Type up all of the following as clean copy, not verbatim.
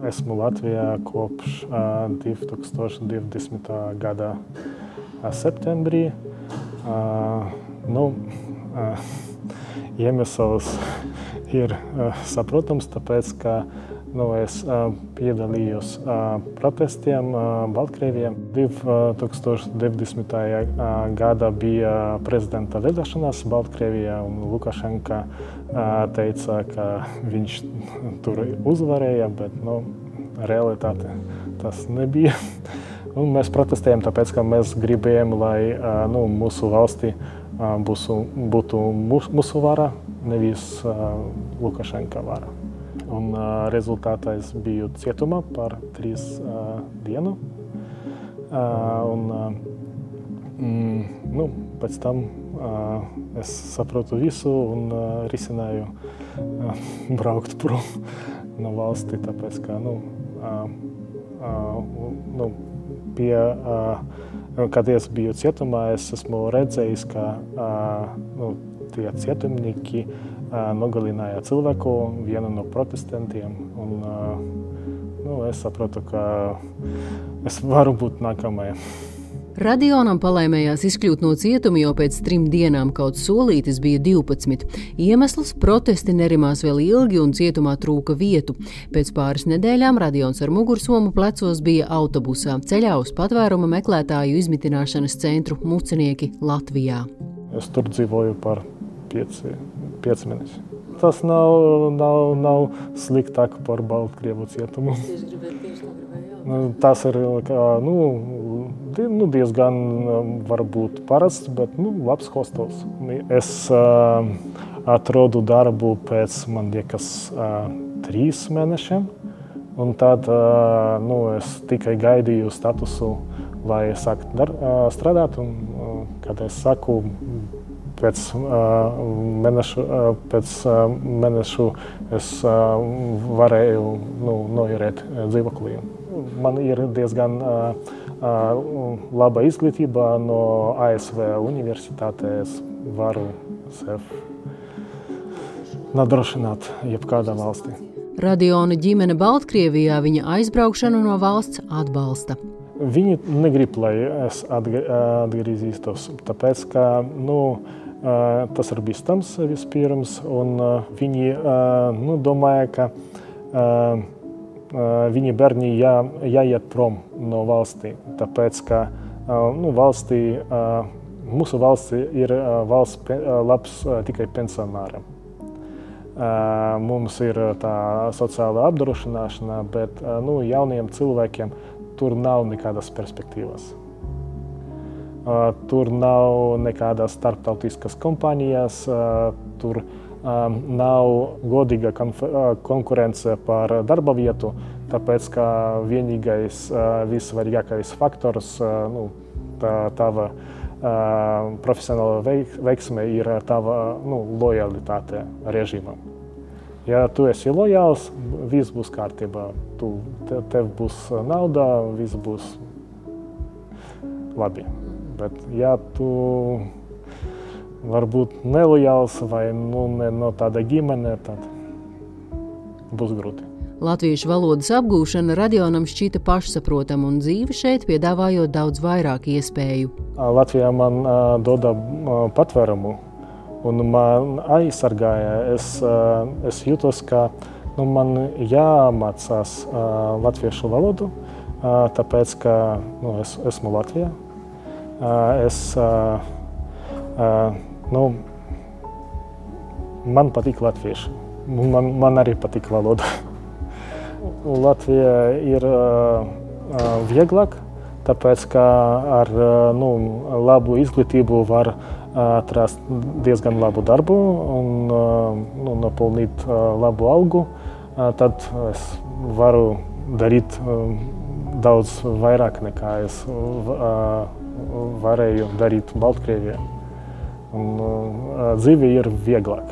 esmu Latvijā kopš 2020. gada septembrī. Iemesls ir saprotams, tāpēc, ka es piedalījos protestiem Baltkrievijā. 2020. gada bija prezidenta vēlēšanās Baltkrievijā, un Lukašenka teica, ka viņš tur uzvarēja, bet realitāte tas nebija. Un mēs protestējam, tāpēc, ka mēs gribējām, lai mūsu valstī būtu mūsu vara, nevis Lukašenka vara. Un rezultātā es biju cietumā par 3 dienu. Pēc tam es saprotu visu un risināju braukt prom no valsti, tāpēc, ka kad es biju cietumā, es esmu redzējis, ka tie cietumnieki nogalināja cilvēku, vienu no protestantiem. Es saprotu, ka es varu būt nākamajam. Radionam palaimējās izkļūt no cietuma jau pēc 3 dienām, kaut solītis bija 12. Iemesls - protesti nerimās vēl ilgi un cietumā trūka vietu. Pēc pāris nedēļām Radions ar mugursomu plecos bija autobusā ceļā uz patvēruma meklētāju izmitināšanas centru Mucenieki Latvijā. Es tur dzīvoju par 5 mēnešus. Tas nav sliktāk par Baltkrievu cietumu. Tas ir diezgan varbūt parasts, bet labs hostels. Es atrodu darbu pēc, man liekas, 3 mēnešiem. Un tad es tikai gaidīju statusu, lai sāktu strādāt. Un, kad es saku, pēc mēnešu es varēju noiet dzīvoklī. Man ir diezgan laba izglītība no ASV universitātes. Varu sev nodrošināt jebkādā valstī. Radiona ģimene Baltkrievijā viņa aizbraukšanu no valsts atbalsta. Viņi negrib, lai es atgriezītos, tāpēc, ka tas ir bīstams vispirms, un viņi domāja, ka viņi bērni jāiet prom no valstī, tāpēc, ka mūsu valsts ir valsts labs tikai pensionāriem. Mums ir tā sociāla apdrošināšana, bet jauniem cilvēkiem tur nav nekādas perspektīvas. Tur nav nekādas starptautiskas kompānijas, tur nav godīga konkurence par darba vietu, tāpēc, ka vienīgais vissvarīgākais faktors tava profesionāla veiksme ir tava lojalitāte režīmam. Ja tu esi lojāls, viss būs kārtībā. Tev būs nauda, viss būs labi. Bet ja tu varbūt nelojāls vai ne no tāda ģimene, tad būs grūti. Latviešu valodas apgūšana Radionam šķita pašsaprotama un dzīve šeit piedāvājot daudz vairāk iespēju. Latvijā man doda patvērumu un man aizsargāja. Es jūtos, ka man jāmācās latviešu valodu, tāpēc, ka es esmu Latvijā. Man patīk latvieši. Man arī patīk valoda. Latvija ir vieglāk, tāpēc, ka ar labu izglītību var atrast diezgan labu darbu un nopelnīt labu algu. Tad es varu darīt daudz vairāk nekā es varēju darīt Baltkrievijā. Dzīve ir vieglāk.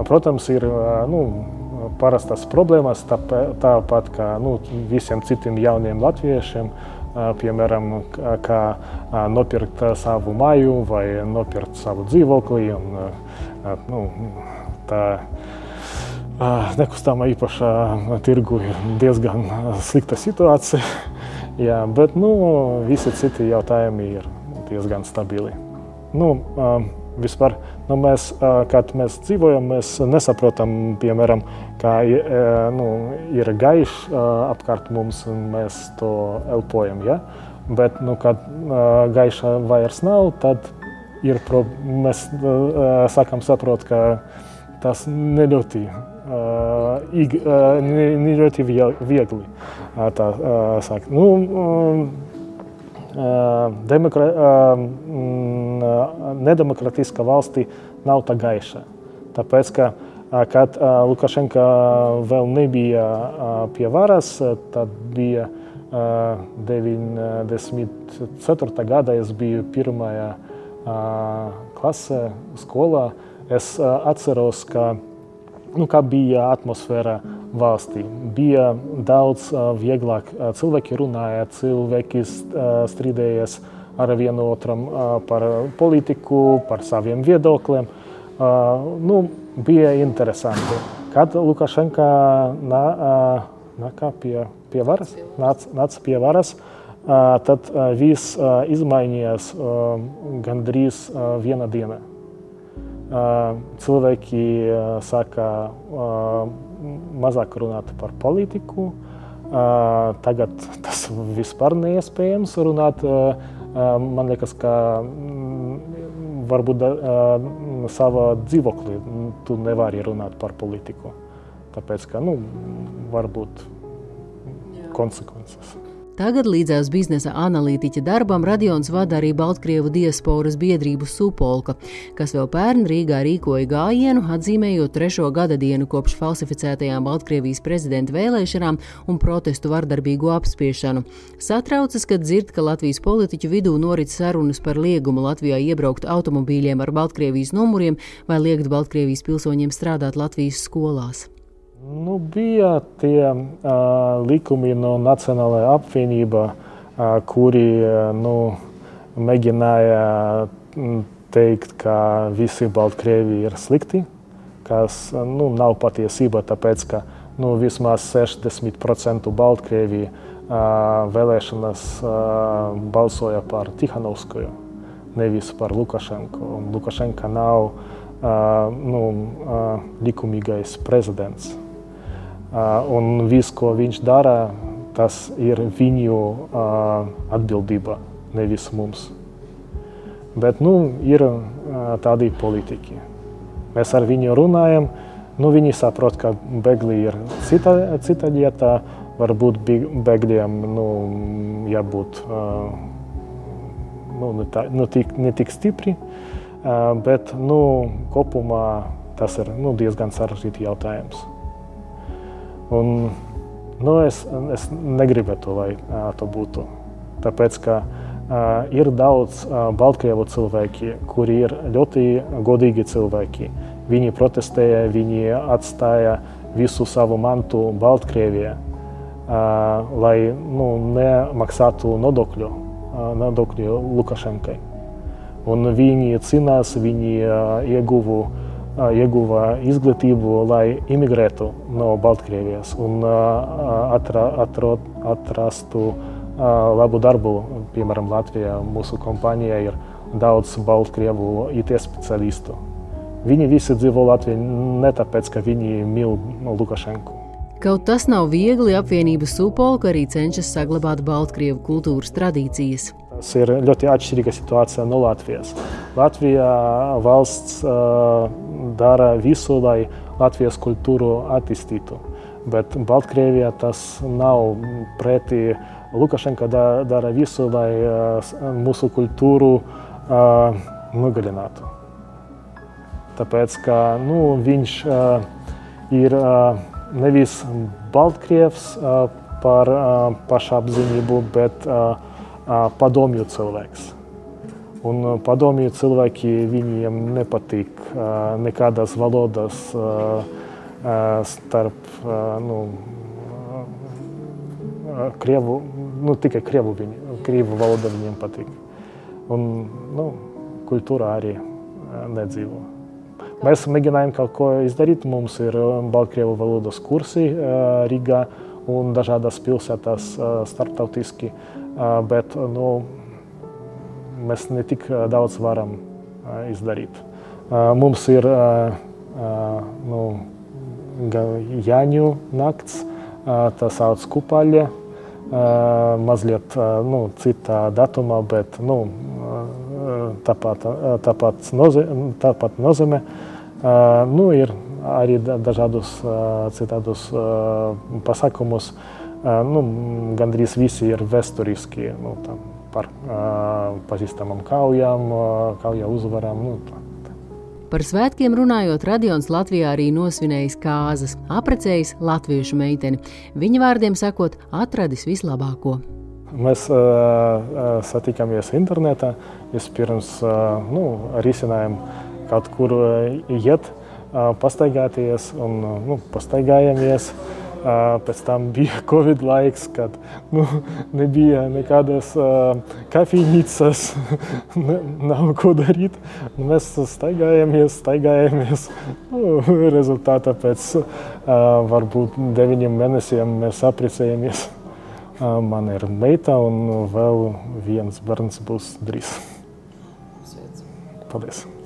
Protams, ir parastas problēmas, tāpat kā visiem citiem jauniem latviešiem, piemēram, kā nopirkt savu māju vai nopirkt savu dzīvokli. nekustamā īpašā tirgu ir diezgan slikta situācija, jā, bet visi citi jautājumi ir diezgan stabili. Vispār, mēs, kad mēs dzīvojam, mēs nesaprotam, piemēram, kā ir gaišs apkārt mums, un mēs to elpojam, ja? Bet, kad gaiša vairs nav, tad mēs sākam saprot, ka tas ne ļoti viegli tā sāk. Nedemokratiska valstī nav tā gaiša. Tāpēc, ka, kad Lukašenka vēl nebija pie varas, tad bija 94. gada, es biju pirmajā klasē skolā. Es atceros, ka bija atmosfēra valstī. Bija daudz vieglāk, cilvēki runāja, cilvēki strīdējies ar vienu otram par politiku, par saviem viedokļiem. Bija interesanti. Kad Lukašenka nāca pie varas, tad viss izmainījās gandrīz viena diena. Cilvēki sāka mazāk runāt par politiku. Tagad tas vispār neiespējams runāt. Man liekas, ka varbūt savā dzīvoklī tu nevari runāt par politiku. Tāpēc, ka varbūt konsekvences. Tagad līdzās biznesa analītiķa darbam Radions vada arī Baltkrievu diasporas biedrību Supolka, kas vēl pērn Rīgā rīkoja gājienu, atzīmējot 3. gadadienu kopš falsificētajām Baltkrievijas prezidenta vēlēšanām un protestu vardarbīgu apspiešanu. Satraucas, kad dzird, ka Latvijas politiķu vidū norit sarunas par liegumu Latvijā iebraukt automobīļiem ar Baltkrievijas numuriem vai liegt Baltkrievijas pilsoņiem strādāt Latvijas skolās. Bija tie likumi no Nacionālajā apvienībā, kuri mēģināja teikt, ka visi Baltkrievi ir slikti, kas nav patiesība, tāpēc, ka vismaz 60% Baltkrievi vēlēšanas balsoja par Tikhanovskoju, nevis par Lukašenku. Un Lukašenka nav likumīgais prezidents. Un viss, ko viņš dara, tas ir viņu atbildība, nevis mums. Bet ir tādi politiķi. Mēs ar viņu runājam, viņi saprot, ka bēgļi ir cita lieta, varbūt bēgļiem jābūt ne tik stipri, bet kopumā tas ir diezgan sarežģīts jautājums. Un, es negribētu, lai to būtu. Tāpēc, ka ir daudz Baltkrievu cilvēki, kuri ir ļoti godīgi cilvēki. Viņi protestēja, viņi atstāja visu savu mantu Baltkrievijā, lai nemaksātu nodokļu Lukašenkai. Un viņi cīnās, viņi ieguva izglītību, lai imigrētu no Baltkrievijas un atrastu labu darbu. Piemēram, Latvijā mūsu kompānijā ir daudz Baltkrievu IT speciālistu. Viņi visi dzīvo Latvijā ne tāpēc, ka viņi mīl Lukašenku. Kaut tas nav viegli, apvienība Supolka arī cenšas saglabāt Baltkrievu kultūras tradīcijas. Tas ir ļoti atšķirīga situācija no Latvijas. Latvijā valsts dara visu, lai Latvijas kultūru attīstītu. Bet Baltkrievijā tas nav pretī. Lukašenka dara visu, lai mūsu kultūru nogalinātu. Tāpēc, ka viņš ir nevis Baltkrievs par pašapziņību, bet padomju cilvēks. Un padomju cilvēki viņiem nepatīk nekādas valodas starp krievu, tikai krievu valoda viņiem patīk. Un kultūra arī nedzīvo. Mēs mēģinājām kaut ko izdarīt. Mums ir baltkrievu valodas kursi Rīgā un dažādas pilsētās starptautiski, bet mēs ne tik daudz varam izdarīt. Mums ir Jāņu nakts, tā sauc Kupaļa, mazliet citā datumā, bet tāpat nozīmē. Ir arī dažādus citādus pasākumus. Gandrīz visi ir vēsturiski, par pazīstamām kaujām, kauja uzvarām. Par svētkiem runājot, Radions Latvijā arī nosvinējis kāzas, apprecējis latviešu meiteni. Viņa vārdiem sakot, atradis vislabāko. Mēs satikāmies internetā, vispirms risinājām kaut kur iet, pastaigāties un pastaigājāmies. Pēc tam bija Covid laiks, kad nebija nekādas kafejnīcas, nav ko darīt. Mēs staigājāmies. Rezultātā pēc varbūt 9 mēnešiem mēs apprecējāmies. Man ir meita un vēl viens bērns būs drīz. Paldies!